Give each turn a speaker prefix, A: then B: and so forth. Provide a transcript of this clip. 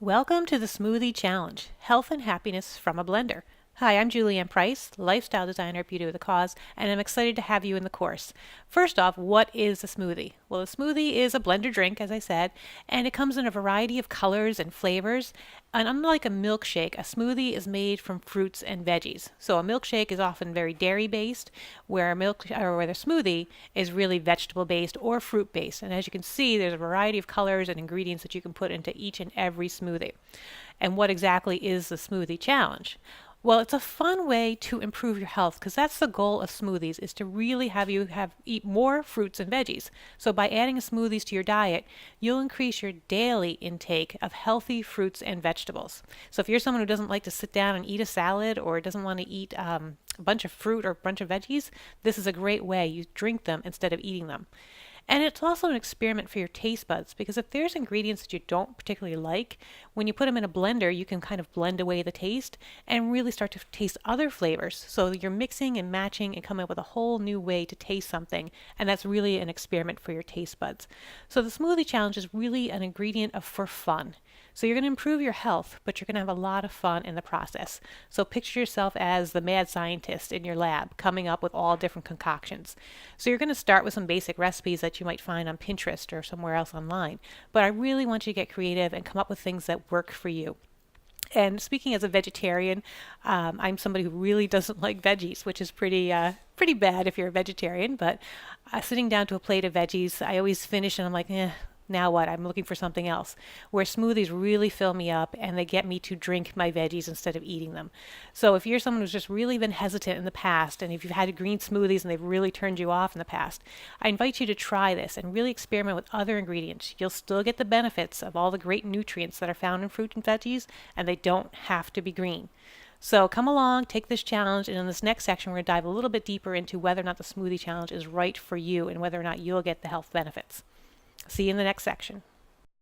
A: Welcome to the Smoothie Challenge, Health and Happiness from a Blender. Hi, I'm Julianne Price, lifestyle designer at Beauty with a Cause, and I'm excited to have you in the course. First off, what is a smoothie? Well, a smoothie is a blender drink, as I said, and it comes in a variety of colors and flavors. And unlike a milkshake, a smoothie is made from fruits and veggies. So a milkshake is often very dairy based, where where the smoothie is really vegetable based or fruit based. And as you can see, there's a variety of colors and ingredients that you can put into each and every smoothie. And what exactly is the smoothie challenge? Well, it's a fun way to improve your health because that's the goal of smoothies is to really have you eat more fruits and veggies. So by adding smoothies to your diet, you'll increase your daily intake of healthy fruits and vegetables. So if you're someone who doesn't like to sit down and eat a salad or doesn't want to eat a bunch of fruit or a bunch of veggies, this is a great way. You drink them instead of eating them. And it's also an experiment for your taste buds because if there's ingredients that you don't particularly like, when you put them in a blender, you can kind of blend away the taste and really start to taste other flavors. So you're mixing and matching and coming up with a whole new way to taste something. And that's really an experiment for your taste buds. So the smoothie challenge is really an ingredient for fun. So you're going to improve your health, but you're going to have a lot of fun in the process. So picture yourself as the mad scientist in your lab coming up with all different concoctions. So you're going to start with some basic recipes that you might find on Pinterest or somewhere else online. But I really want you to get creative and come up with things that work for you. And speaking as a vegetarian, I'm somebody who really doesn't like veggies, which is pretty bad if you're a vegetarian. But sitting down to a plate of veggies, I always finish and I'm like, now what? I'm looking for something else. Where smoothies really fill me up and they get me to drink my veggies instead of eating them. So if you're someone who's just really been hesitant in the past, and if you've had green smoothies and they've really turned you off in the past, I invite you to try this and really experiment with other ingredients. You'll still get the benefits of all the great nutrients that are found in fruit and veggies, and they don't have to be green. So come along, take this challenge, and in this next section we're going to dive a little bit deeper into whether or not the smoothie challenge is right for you and whether or not you'll get the health benefits. See you in the next section.